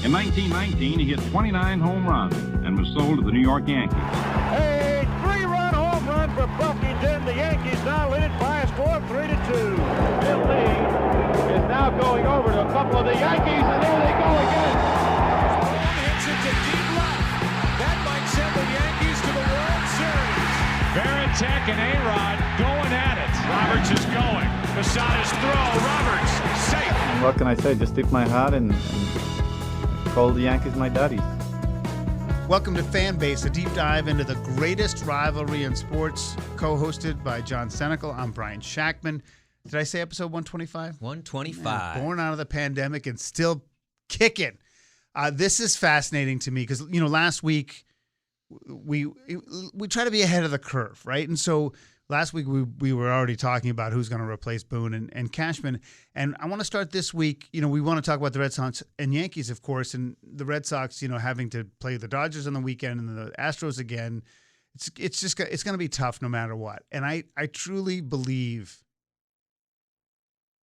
In 1919, he hit 29 home runs and was sold to the New York Yankees. A three-run home run for Buffington. The Yankees now lead it by a score of 3-2. Bill Lee is now going over to a couple of the Yankees, and there they go again. Hits it to deep left. That might send the Yankees to the World Series. Varitek and A-Rod going at it. Roberts is going. Posada's throw. Roberts safe. And what can I say? Just tip my hat and call the Yankees my daddies. Welcome to Fanbase, a deep dive into the greatest rivalry in sports, co-hosted by John Senecal. I'm Brian Shackman. Did I say episode 125? 125. Man, born out of the pandemic and still kicking. This is fascinating to me because, you know, last week we try to be ahead of the curve, right? And so last week we were already talking about who's going to replace Boone and Cashman. And I want to start this week. You know, we want to talk about the Red Sox and Yankees, of course, and the Red Sox, you know, having to play the Dodgers on the weekend and the Astros again. It's going to be tough no matter what. And I truly believe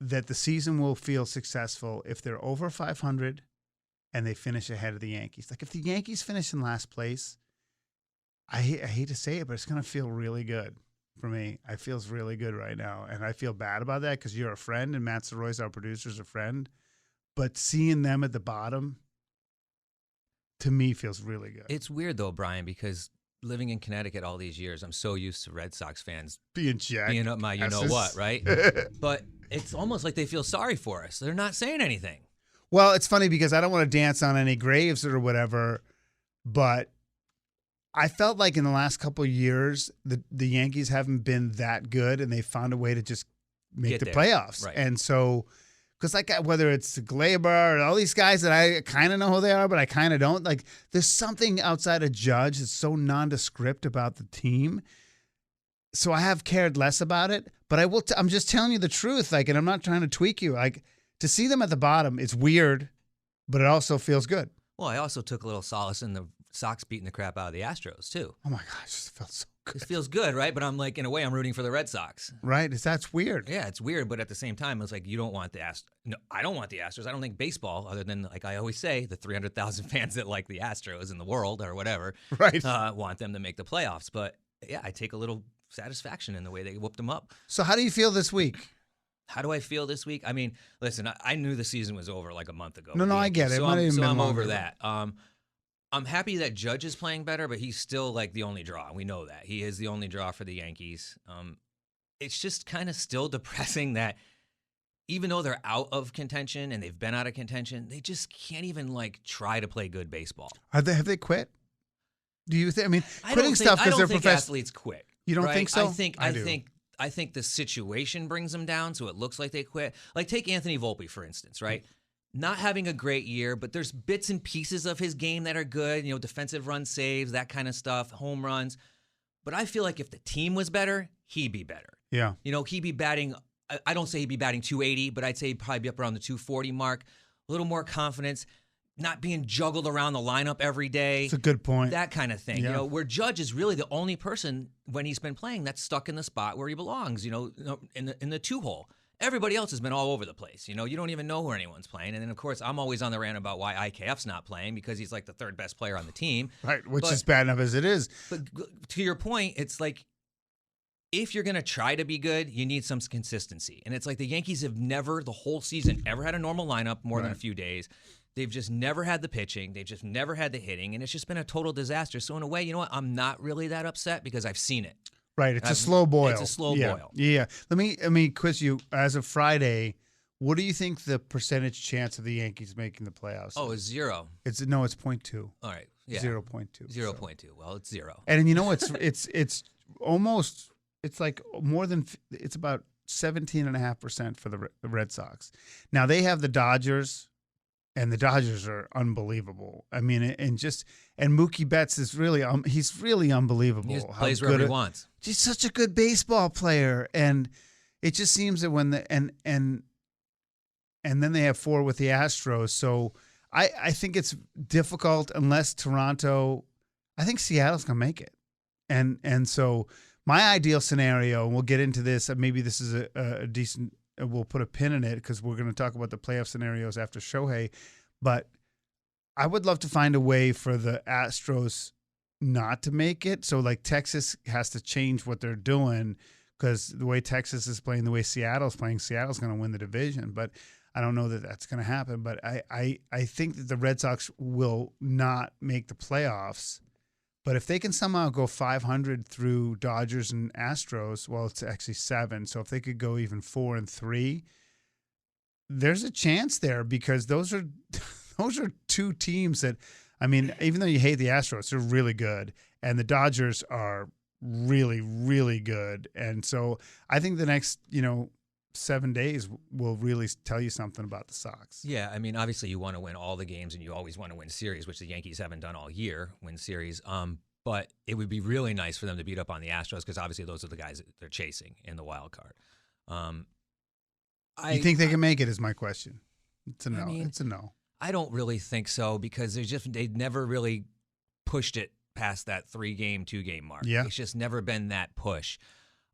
that the season will feel successful if they're over 500 and they finish ahead of the Yankees. Like if the Yankees finish in last place, I hate to say it, but it's going to feel really good. For me, it feels really good right now, and I feel bad about that because you're a friend, and Matt Soroy's our producer's a friend. But seeing them at the bottom, to me, feels really good. It's weird though, Brian, because living in Connecticut all these years, I'm so used to Red Sox fans being up my you-know-what, right? But it's almost like they feel sorry for us. They're not saying anything. Well, it's funny because I don't want to dance on any graves or whatever, but I felt like in the last couple of years, the Yankees haven't been that good, and they found a way to just make the playoffs. Right. And so, because like whether it's Glaber or all these guys that I kind of know who they are, but I kind of don't, like there's something outside of Judge that's so nondescript about the team. So I have cared less about it, but I will. I'm just telling you the truth, like, and I'm not trying to tweak you. Like to see them at the bottom, it's weird, but it also feels good. Well, I also took a little solace in the Sox beating the crap out of the Astros, too. Oh, my gosh, it felt so good. It feels good, right? But I'm like, in a way, I'm rooting for the Red Sox. Right? That's weird. Yeah, it's weird, but at the same time, it's like you don't want the Astros. No, I don't want the Astros. I don't think baseball, other than, like I always say, the 300,000 fans that like the Astros in the world or whatever, right? Want them to make the playoffs. But, yeah, I take a little satisfaction in the way they whooped them up. So how do you feel this week? How do I feel this week? I mean, listen, I knew the season was over like a month ago. No, I get it. So I'm over that. I'm happy that Judge is playing better, but he's still like the only draw. We know that. He is the only draw for the Yankees. It's just kind of still depressing that even though they're out of contention and they've been out of contention, they just can't even like try to play good baseball. Have they quit? Do you think? I mean, I quitting stuff because they're think athletes quit. You don't think so? I think the situation brings them down, so it looks like they quit. Like take Anthony Volpe, for instance, right? Not having a great year, but there's bits and pieces of his game that are good, you know, defensive run saves, that kind of stuff, home runs. But I feel like if the team was better, he'd be better. Yeah. You know, he'd be batting, I don't say he'd be batting 280, but I'd say he'd probably be up around the 240 mark, a little more confidence, not being juggled around the lineup every day. That's a good point. That kind of thing. Yeah. You know, where Judge is really the only person when he's been playing that's stuck in the spot where he belongs, you know, in the two-hole. Everybody else has been all over the place. You know, you don't even know where anyone's playing. And then, of course, I'm always on the rant about why IKF's not playing because he's like the third best player on the team. Right, which is bad enough as it is. But to your point, it's like if you're going to try to be good, you need some consistency. And it's like the Yankees have never, the whole season, ever had a normal lineup more than a few days. They've just never had the pitching. They've just never had the hitting. And it's just been a total disaster. So in a way, you know what? I'm not really that upset because I've seen it. Right, it's a slow boil. It's a slow boil. Yeah. Let me quiz you. As of Friday, what do you think the percentage chance of the Yankees making the playoffs? Oh, it's 0. It's 0.2. All right. Yeah. 0.2. 0.2. Well, it's 0. And you know it's almost it's like more than it's about 17.5% for the Red Sox. Now they have the Dodgers. And the Dodgers are unbelievable. I mean, and Mookie Betts is he's really unbelievable. He just plays wherever he wants. He's such a good baseball player, and it just seems that when and then they have 4 with the Astros. So I think it's difficult unless Toronto. I think Seattle's gonna make it, and so my ideal scenario, and we'll get into this. Maybe this is a decent. We'll put a pin in it because we're going to talk about the playoff scenarios after Shohei. But I would love to find a way for the Astros not to make it. So like Texas has to change what they're doing because the way Texas is playing, the way Seattle's playing, Seattle's going to win the division. But I don't know that that's going to happen. But I think that the Red Sox will not make the playoffs. But if they can somehow go 500 through Dodgers and Astros, well, it's actually 7. So if they could go even 4-3, there's a chance there because those are two teams that, I mean, even though you hate the Astros, they're really good. And the Dodgers are really, really good. And so I think the next, 7 days will really tell you something about the Sox. Yeah, I mean, obviously you want to win all the games and you always want to win series, which the Yankees haven't done all year, win series. But it would be really nice for them to beat up on the Astros because obviously those are the guys that they're chasing in the wild card. You think they can make it is my question. It's a no. I mean, it's a no. I don't really think so because they never really pushed it past that 3-game, 2-game mark. Yeah. It's just never been that push.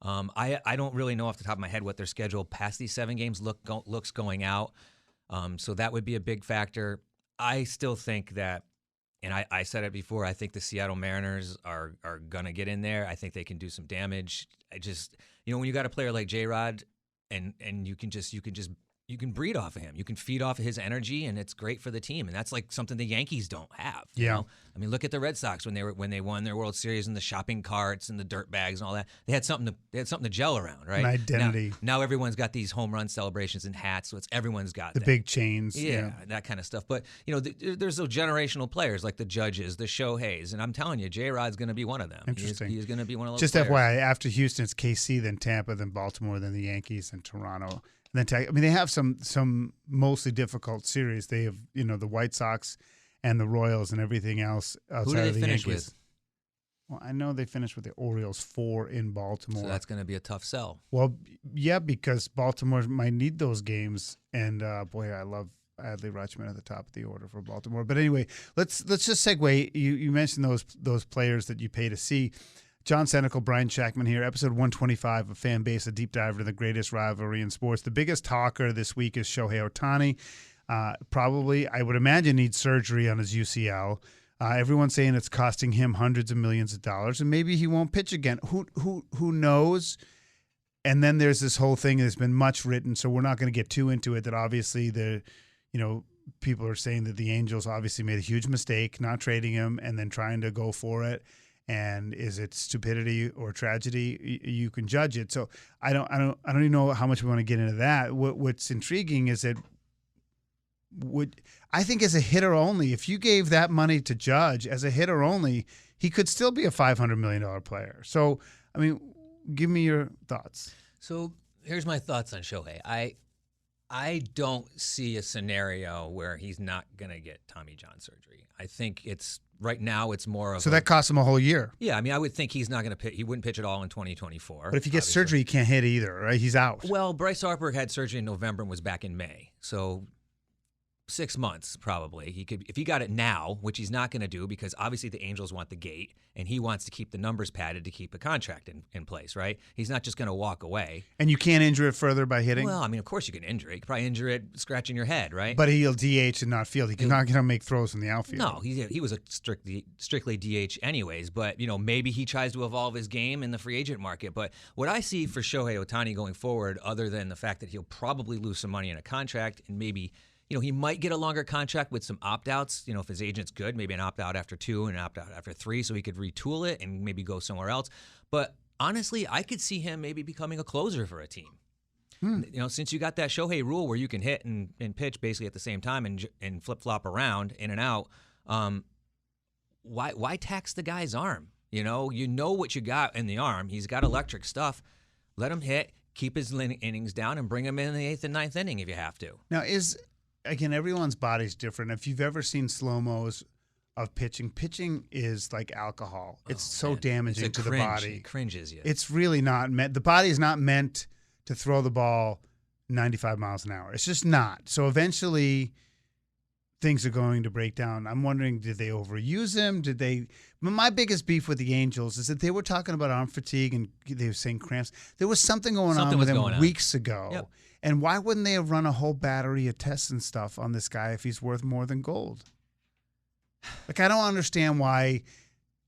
I don't really know off the top of my head what their schedule past these 7 games looks going out. So that would be a big factor. I still think that, and I said it before, I think the Seattle Mariners are going to get in there. I think they can do some damage. I just, when you got a player like J-Rod and you can breed off of him. You can feed off of his energy, and it's great for the team. And that's like something the Yankees don't have. You know? I mean, look at the Red Sox when they won their World Series and the shopping carts and the dirt bags and all that. They had something to gel around, right? An identity. Now everyone's got these home run celebrations and hats, so everyone's got the that. big chains. Yeah, that kind of stuff. But there's those generational players like the Judges, the Shoheis, and I'm telling you, J-Rod's going to be one of them. Interesting. He's going to be one of those. Just players. FYI, after Houston, it's KC, then Tampa, then Baltimore, then the Yankees, and Toronto. And then they have some mostly difficult series. They have the White Sox and the Royals and everything else outside Who do they of the finish Yankees. with? Well, I know they finished with the Orioles 4 in Baltimore. So that's going to be a tough sell. Well, yeah, because Baltimore might need those games. And boy, I love Adley Rutschman at the top of the order for Baltimore. But anyway, let's just segue. You mentioned those players that you pay to see. John Senecal, Brian Shackman here, episode 125 of Fan Base, a deep dive into the greatest rivalry in sports. The biggest talker this week is Shohei Ohtani. Probably, I would imagine, needs surgery on his UCL. Everyone's saying it's costing him hundreds of millions of dollars, and maybe he won't pitch again. Who knows? And then there's this whole thing that's been much written, so we're not going to get too into it. That obviously people are saying that the Angels obviously made a huge mistake not trading him and then trying to go for it. And is it stupidity or tragedy? You can judge it. So I don't even know how much we want to get into that. What's intriguing is that I think as a hitter only, if you gave that money to Judge as a hitter only, he could still be a $500 million player. So I mean, give me your thoughts. So here's my thoughts on Shohei. I don't see a scenario where he's not going to get Tommy John surgery. I think right now it's more of that costs him a whole year. Yeah, I mean, I would think he's not going to pitch. He wouldn't pitch at all in 2024. But if he gets surgery, he can't hit either, right? He's out. Well, Bryce Harper had surgery in November and was back in May. So 6 months probably. He could, if he got it now, which he's not going to do because obviously the Angels want the gate and he wants to keep the numbers padded to keep a contract in place, right? He's not just going to walk away. And you can't injure it further by hitting? Well, I mean, of course you can injure it. You could probably injure it scratching your head, right? But he'll DH and not field. He's not going to make throws in the outfield. No, he was a strictly DH anyways, but maybe he tries to evolve his game in the free agent market. But what I see for Shohei Ohtani going forward, other than the fact that he'll probably lose some money in a contract and maybe he might get a longer contract with some opt-outs. If his agent's good, maybe an opt-out after 2 and an opt-out after 3 so he could retool it and maybe go somewhere else. But honestly, I could see him maybe becoming a closer for a team. Since you got that Shohei rule where you can hit and pitch basically at the same time and flip-flop around in and out, why tax the guy's arm? You know what you got in the arm. He's got electric stuff. Let him hit, keep his innings down, and bring him in the 8th and 9th inning if you have to. Now, again, everyone's body's different. If you've ever seen slow-mos of pitching is like alcohol. It's so damaging to the body. It cringes you. It's really not meant. The body is not meant to throw the ball 95 miles an hour. It's just not. So eventually things are going to break down. I'm wondering, did they overuse him? My biggest beef with the Angels is that they were talking about arm fatigue and they were saying cramps. There was something going on with him weeks ago. Yep. And why wouldn't they have run a whole battery of tests and stuff on this guy if he's worth more than gold? Like, I don't understand why.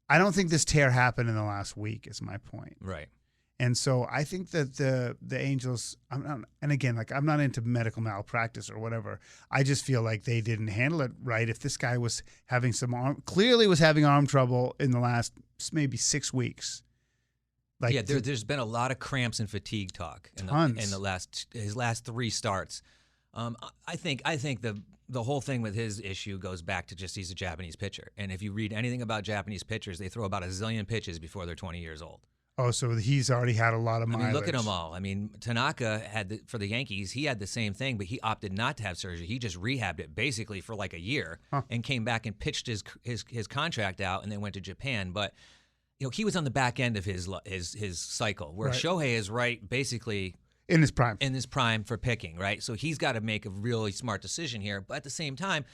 I don't think this tear happened in the last week is my point. Right. And so I think that the Angels, and again, like, I'm not into medical malpractice or whatever. I just feel like they didn't handle it right. If this guy was having clearly was having arm trouble in the last maybe 6 weeks. Like, yeah, there's been a lot of cramps and fatigue talk in his last 3 starts. I think the whole thing with his issue goes back to just he's a Japanese pitcher. And if you read anything about Japanese pitchers, they throw about a zillion pitches before they're 20 years old. Oh, so he's already had a lot of mileage. I mean, look at them all. I mean, Tanaka for the Yankees, he had the same thing, but he opted not to have surgery. He just rehabbed it basically for like a year and came back and pitched his contract out and then went to Japan. But he was on the back end of his cycle, where Shohei is basically in his prime for picking, right? So he's got to make a really smart decision here. But at the same time,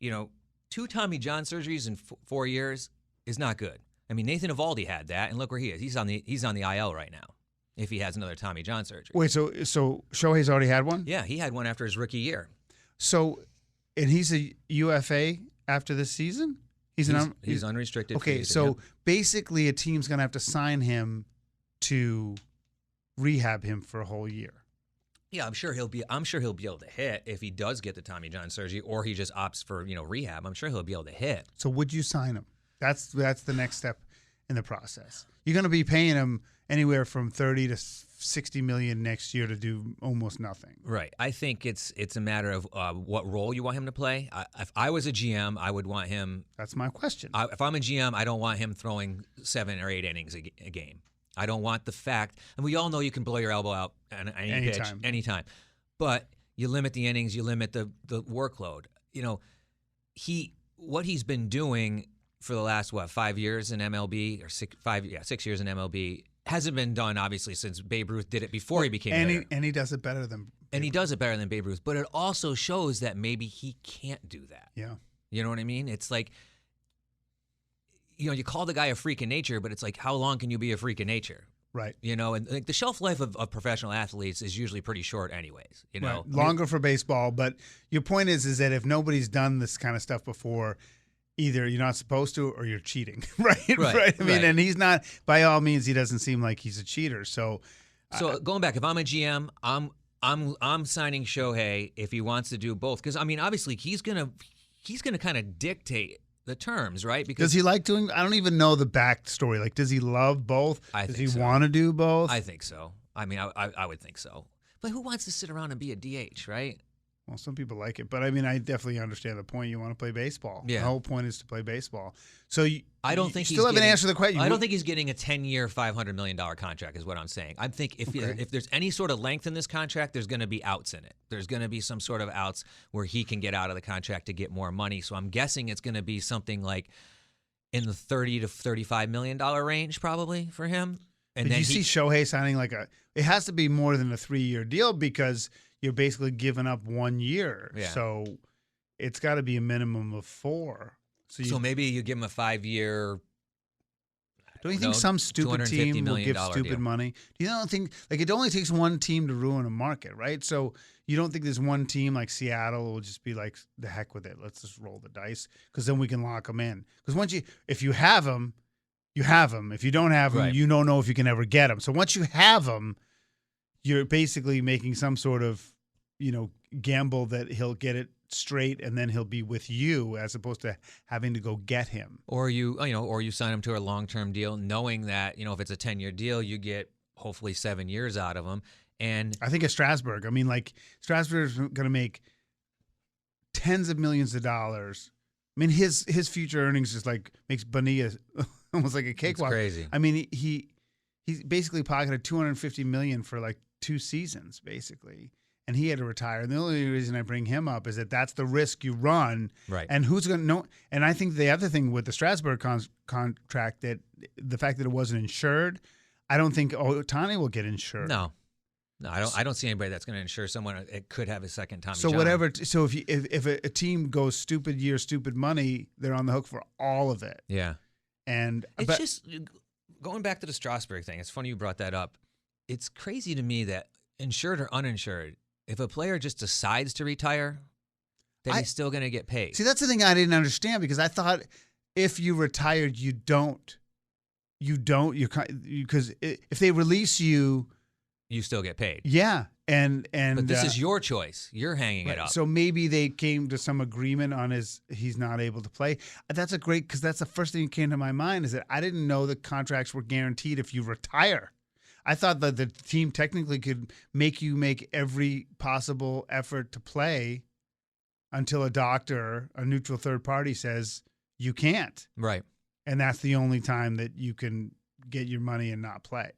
2 Tommy John surgeries in 4 years is not good. I mean, Nathan Eovaldi had that, and look where he is. He's on the IL right now. If he has another Tommy John surgery. Wait, so Shohei's already had one? Yeah, he had one after his rookie year. So, and he's a UFA after this season. He's unrestricted. Okay, season, so basically, a team's going to have to sign him to rehab him for a whole year. Yeah, I'm sure he'll be able to hit if he does get the Tommy John surgery, or he just opts for rehab. I'm sure he'll be able to hit. So, would you sign him? That's the next step in the process. You're going to be paying him anywhere from 30 to 60 million next year to do almost nothing. Right. I think it's a matter of what role you want him to play. If I was a GM, I would want him. That's my question. If I'm a GM, I don't want him throwing 7 or 8 innings a game. I don't want the fact, and we all know you can blow your elbow out anytime. But you limit the innings, you limit the workload. What he's been doing for the last 5 years in MLB, or 6 years in MLB, hasn't been done obviously since Babe Ruth did it before he became better. And he does it better than Babe Ruth. But it also shows that maybe he can't do that. Yeah. You know what I mean? It's like, you call the guy a freak of nature, but it's like, how long can you be a freak of nature? Right. And like the shelf life of professional athletes is usually pretty short anyways. Right. Longer for baseball, but your point is that if nobody's done this kind of stuff before, either you're not supposed to or you're cheating, right? I mean, and he's not, by all means, he doesn't seem like he's a cheater. So going back, if I'm a GM, I'm signing Shohei if he wants to do both, because I mean, obviously he's gonna kind of dictate the terms, right? Because does he like doing? I don't even know the backstory. Like, does he love both? Does he want to do both? I think so. I mean, I would think so. But who wants to sit around and be a DH, right? Well, some people like it, but I mean, I definitely understand the point. You want to play baseball. Yeah. The whole point is to play baseball. So I don't think you still haven't answered the question. I don't think he's getting a 10-year, $500 million contract is what I'm saying. I think if there's any sort of length in this contract, there's going to be outs in it. There's going to be some sort of outs where he can get out of the contract to get more money. So I'm guessing it's going to be something like in the $30 to $35 million range probably for him. And but then you see Shohei signing it has to be more than a 3-year deal, because you're basically giving up 1 year. Yeah. So it's got to be a minimum of 4. So maybe you give him a 5-year. Don't you think some stupid team will give stupid deal. money? You don't think, like, it only takes one team to ruin a market, right? So you don't think there's one team like Seattle will just be like, the heck with it, let's just roll the dice, because then we can lock them in. Because if you have them, you have them. If you don't have them, you don't know if you can ever get them. So once you have them, you're basically making some sort of, gamble that he'll get it straight and then he'll be with you, as opposed to having to go get him. Or you sign him to a long-term deal, knowing that, if it's a 10-year deal, you get hopefully 7 years out of him. And I think of Strasburg. I mean, like, Strasburg's going to make tens of millions of dollars. I mean, his future earnings just like makes Bonilla almost like a cakewalk. It's crazy. I mean, he basically pocketed $250 million for like 2 seasons, basically, and he had to retire. And the only reason I bring him up is that that's the risk you run, right? And who's going to know? And I think the other thing with the Strasburg contract, that the fact that it wasn't insured, I don't think Ohtani will get insured. No, I don't see anybody that's going to insure someone that could have a second Tommy So John. whatever. So if a team goes stupid year, stupid money, they're on the hook for all of it. Yeah, and it's just going back to the Strasburg thing. It's funny you brought that up. It's crazy to me that, insured or uninsured, if a player just decides to retire, that he's still going to get paid. See, that's the thing I didn't understand, because I thought if you retired, you don't, because if they release you, you still get paid. yeah. But this is your choice. You're hanging it up. So maybe they came to some agreement on he's not able to play. That's because that's the first thing that came to my mind, is that I didn't know that contracts were guaranteed if you retire. I thought that the team technically could make you make every possible effort to play until a neutral third party says you can't. Right. And that's the only time that you can get your money and not play.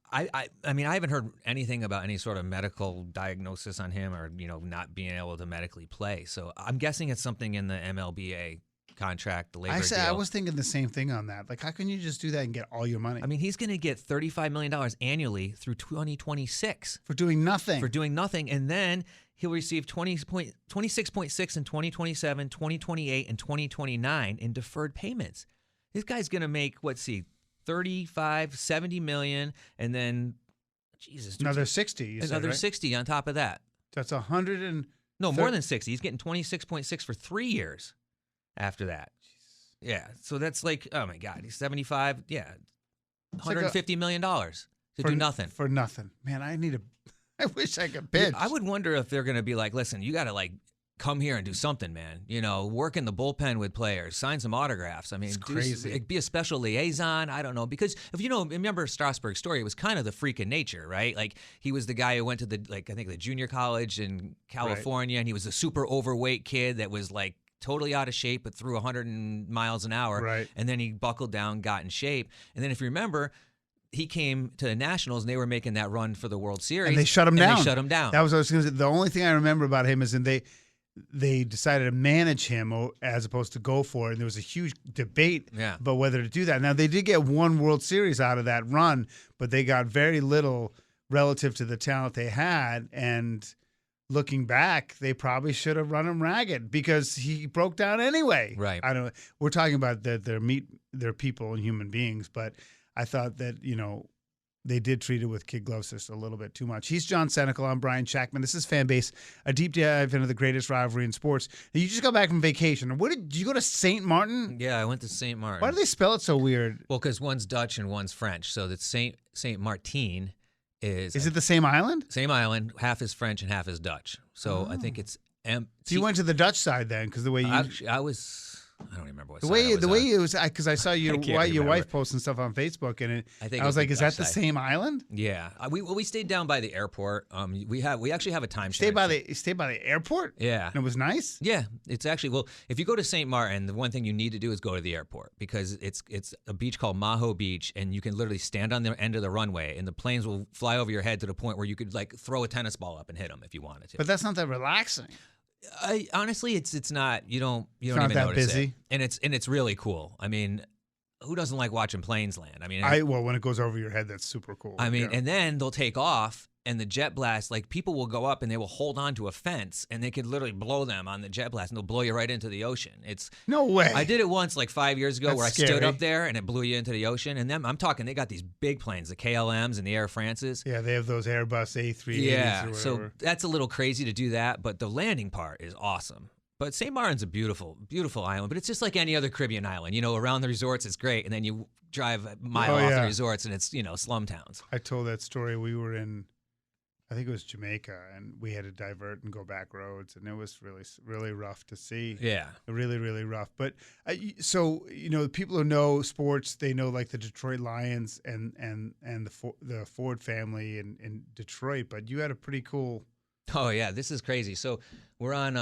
I mean, I haven't heard anything about any sort of medical diagnosis on him, or not being able to medically play. So I'm guessing it's something in the MLBA contract, the labor deal. I was thinking the same thing on that. Like, how can you just do that and get all your money? I mean, he's going to get $35 million annually through 2026 for doing nothing. And then he'll receive 26.6 in 2027, 2028, and 2029 in deferred payments. This guy's going to make, 35, 70 million, and then another 60. Another right? 60 on top of that. That's 100 and no, more than 60. He's getting 26.6 for 3 years after that. Jesus. Yeah, so that's like, oh my God, he's 75. Yeah, $150 million to do nothing for nothing. Man, I wish I could pitch. I would wonder if they're going to be like, listen, you got to come here and do something, man. Work in the bullpen with players, sign some autographs. I mean, it's crazy. Be a special liaison. I don't know, because if remember Strasburg's story, it was kind of the freak of nature, right? Like, he was the guy who went to I think the junior college in California, right. And he was a super overweight kid that was totally out of shape, but threw 100 miles an hour. Right. And then he buckled down, got in shape. And then if you remember, he came to the Nationals, and they were making that run for the World Series. And they shut him down. That was what I was going to say. The only thing I remember about him is they decided to manage him as opposed to go for it. And there was a huge debate about whether to do that. Now, they did get one World Series out of that run, but they got very little relative to the talent they had. And looking back, they probably should have run him ragged, because he broke down anyway. Right. I don't know. We're talking about that they're people and human beings, but I thought that, they did treat it with kid gloves just a little bit too much. He's John Senecal. I'm Brian Shackman. This is Fanbase, a deep dive into the greatest rivalry in sports. Now, you just got back from vacation. Did you go to St. Martin? Yeah, I went to St. Martin. Why do they spell it so weird? Well, because one's Dutch and one's French. So that St. Martin is... Is it the same island? Same island. Half is French and half is Dutch. So I think it's... So you went to the Dutch side then, because the way you... I don't remember what the side way I was the way on. it was, because I saw your wife posting stuff on Facebook, and I was like, "Is that the same island?" Yeah, we stayed down by the airport. We actually have a timeshare. Stay by the airport. Yeah, and it was nice. Yeah, it's actually if you go to St. Martin, the one thing you need to do is go to the airport, because it's a beach called Maho Beach, and you can literally stand on the end of the runway, and the planes will fly over your head to the point where you could throw a tennis ball up and hit them if you wanted to. But that's not that relaxing. Honestly, it's not. You don't even that notice busy. It, and it's really cool. I mean, who doesn't like watching planes land? I mean, when it goes over your head, that's super cool. I mean, and then they'll take off, and the jet blast, people will go up and they will hold on to a fence, and they could literally blow them on the jet blast, and they'll blow you right into the ocean. It's no way. I did it once 5 years ago, that's where I scary. stood up there and it blew you into the ocean. And then I'm talking, they got these big planes, the KLMs and the Air Frances. Yeah, they have those Airbus A380s. Yeah, or whatever. so that's a little crazy to do that, but the landing part is awesome. But St. Martin's a beautiful, beautiful island, but it's just like any other Caribbean island. Around the resorts, it's great, and then you drive a mile off the resorts, and it's slum towns. I told that story. We were in, I think it was Jamaica, and we had to divert and go back roads, and it was really, really rough to see. Yeah, really, really rough. But so people who know sports, they know the Detroit Lions and the Ford family in Detroit. But you had a pretty cool. Oh yeah, this is crazy. So we're on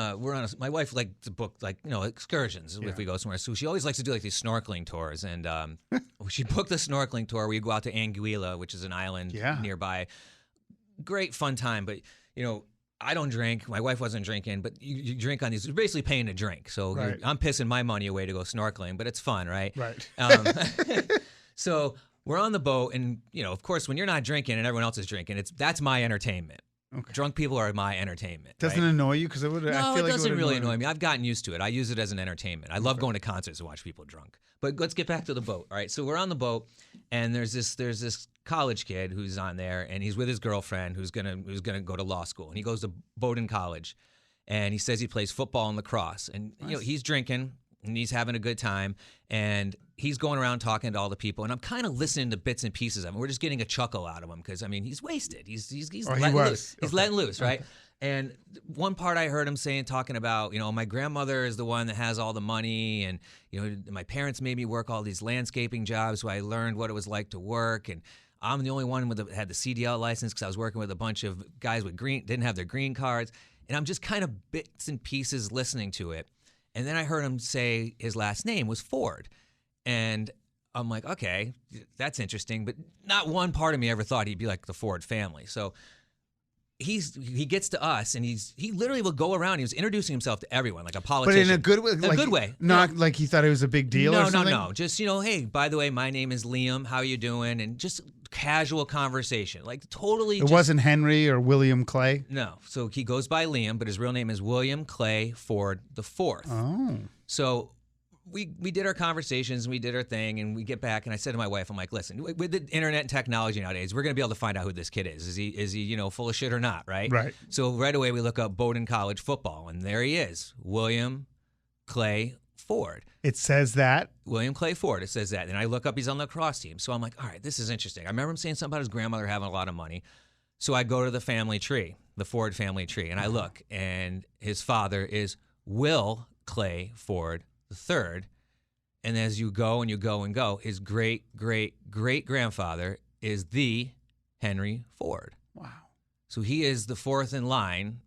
my wife likes to book excursions if we go somewhere. So she always likes to do these snorkeling tours, and she booked the snorkeling tour. We go out to Anguilla, which is an island nearby. Great fun time, but I don't drink. My wife wasn't drinking, but you drink on these. You're basically paying to drink. So I'm pissing my money away to go snorkeling, but it's fun, right? Right. So we're on the boat, and of course, when you're not drinking and everyone else is drinking, that's my entertainment. Okay. Drunk people are my entertainment. Doesn't it annoy you? Because it would. No, I feel it doesn't really annoy me. I've gotten used to it. I use it as an entertainment. I love going to concerts and watch people drunk. But let's get back to the boat. All right, so we're on the boat, and there's this college kid who's on there, and he's with his girlfriend who's gonna go to law school, and he goes to Bowdoin College, and he says he plays football and lacrosse. And he's drinking and he's having a good time, and he's going around talking to all the people. And I'm kind of listening to bits and pieces of him. We're just getting a chuckle out of him because he's wasted. He's letting loose. He's letting loose, right? Okay. And one part I heard him talking about, my grandmother is the one that has all the money, and my parents made me work all these landscaping jobs, so I learned what it was like to work, and I'm the only one that had the CDL license because I was working with a bunch of guys with didn't have their green cards, and I'm just kind of bits and pieces listening to it, and then I heard him say his last name was Ford, and I'm like, okay, that's interesting, but not one part of me ever thought he'd be like the Ford family, so. He gets to us, and he literally will go around. He was introducing himself to everyone, like a politician. But in a good way. In a good way. Not like he thought it was a big deal or something? No. Just, hey, by the way, my name is Liam. How you doing? And just casual conversation. Like totally. It wasn't Henry or William Clay? No. So he goes by Liam, but his real name is William Clay Ford IV. Oh. So we did our conversations and we did our thing, and we get back, and I said to my wife, I'm like, listen, with the internet and technology nowadays, we're going to be able to find out who this kid is. Is he full of shit or not, right? Right. So right away we look up Bowdoin College football, and there he is, William Clay Ford. It says that? William Clay Ford, it says that. And I look up, he's on the lacrosse team. So I'm like, all right, this is interesting. I remember him saying something about his grandmother having a lot of money. So I go to the family tree, the Ford family tree, and I look, and his father is Will Clay Ford III. And as you go and you go and go, his great-great-great-grandfather is the Henry Ford. Wow. So he is the fourth in line.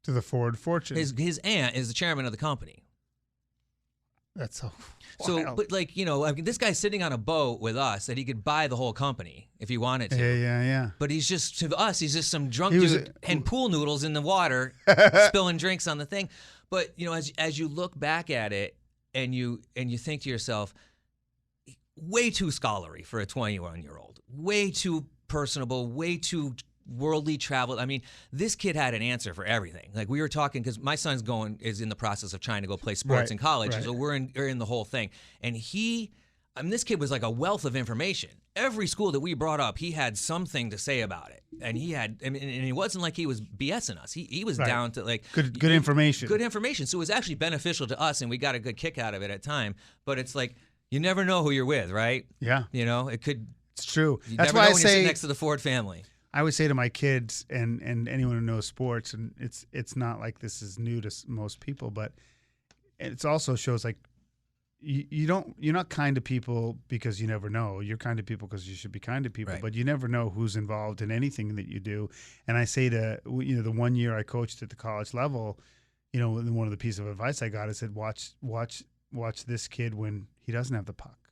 To the Ford fortune. His aunt is the chairman of the company. That's so So, wild. but this guy's sitting on a boat with us that he could buy the whole company if he wanted to. Yeah. But he's just, to us, he's just some drunk dude and pool noodles in the water, spilling drinks on the thing. But, as you look back at it, and you think to yourself, way too scholarly for a 21-year-old, way too personable, way too worldly traveled. I mean, this kid had an answer for everything. Like we were talking, because my son's is in the process of trying to go play sports in college, so we're in the whole thing. And this kid was like a wealth of information. Every school that we brought up, he had something to say about it, and and it wasn't like he was BSing us. He was down to like good information. Good information. So it was actually beneficial to us, and we got a good kick out of it at time. But it's like you never know who you're with, right? Yeah. It could. It's true. That's why I say you're next to the Ford family. I would say to my kids and anyone who knows sports, and it's not like this is new to most people, but it also shows like. You're not kind to people because you never know. You're kind to people because you should be kind to people, but you never know who's involved in anything that you do. And I say the 1 year I coached at the college level, one of the pieces of advice I got, I said, watch this kid when he doesn't have the puck.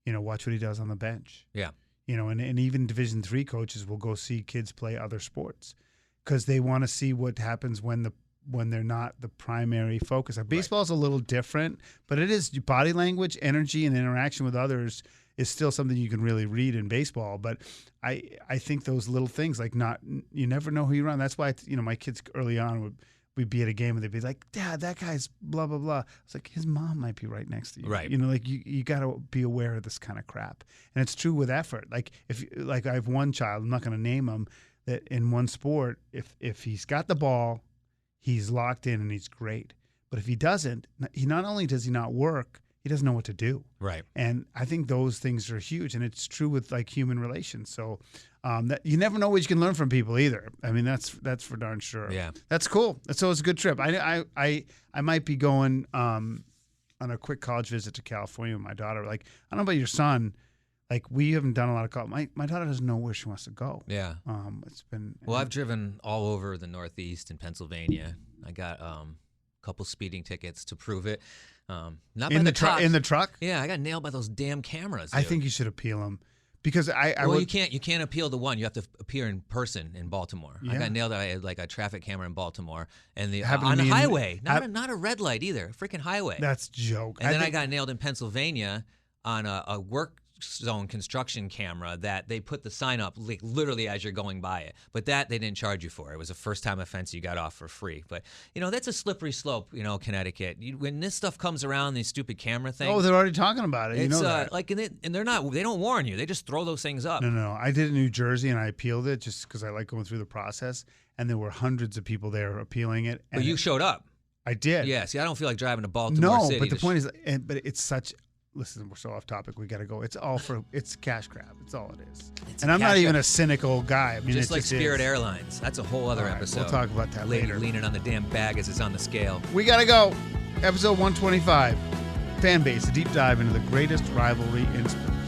Watch what he does on the bench. Yeah. And even Division III coaches will go see kids play other sports because they want to see what happens when they're not the primary focus. Baseball is a little different, but it is body language, energy, and interaction with others is still something you can really read in baseball. But I think those little things, you never know who you're around. That's why my kids early on we'd be at a game and they'd be like, Dad, that guy's blah blah blah. It's like his mom might be right next to you. Right. You got to be aware of this kind of crap, and it's true with effort. If I have one child, I'm not going to name him, that in one sport, if he's got the ball, he's locked in and he's great. But if he doesn't, he not only does he not work, he doesn't know what to do. Right. And I think those things are huge, and it's true with human relations. So that you never know what you can learn from people either. I mean, that's for darn sure. Yeah. That's cool. So it's a good trip. I might be going on a quick college visit to California with my daughter. I don't know about your son. We haven't done a lot of college. My daughter doesn't know where she wants to go. Yeah. It's been. Well, I've driven all over the Northeast and Pennsylvania. I got a couple speeding tickets to prove it. Not in by the truck. In the truck. Yeah, I got nailed by those damn cameras. Dude. I think you should appeal them because you can't appeal the one. You have to appear in person in Baltimore. Yeah. I got nailed by a traffic camera in Baltimore and on a highway, not a red light either, a freaking highway. That's a joke. And then I got nailed in Pennsylvania on a work zone construction camera that they put the sign up like literally as you're going by it. But that they didn't charge you for. It was a first-time offense you got off for free. But, that's a slippery slope, Connecticut. When this stuff comes around, these stupid camera things. Oh, they're already talking about it. It's that. and they don't warn you. They just throw those things up. No. I did it in New Jersey, and I appealed it just because I like going through the process. And there were hundreds of people there appealing it. But you showed up. I did. Yeah, see, I don't feel like driving to Baltimore City. No, but the point is, but it's such. Listen, we're so off topic. We got to go. It's cash grab. It's all it is. And I'm not even a cynical guy. I mean, just like Spirit is. Airlines. That's a whole other episode. We'll talk about that Lady later. leaning on the damn bag as it's on the scale. We got to go. Episode 125. Fan base, a deep dive into the greatest rivalry in sports.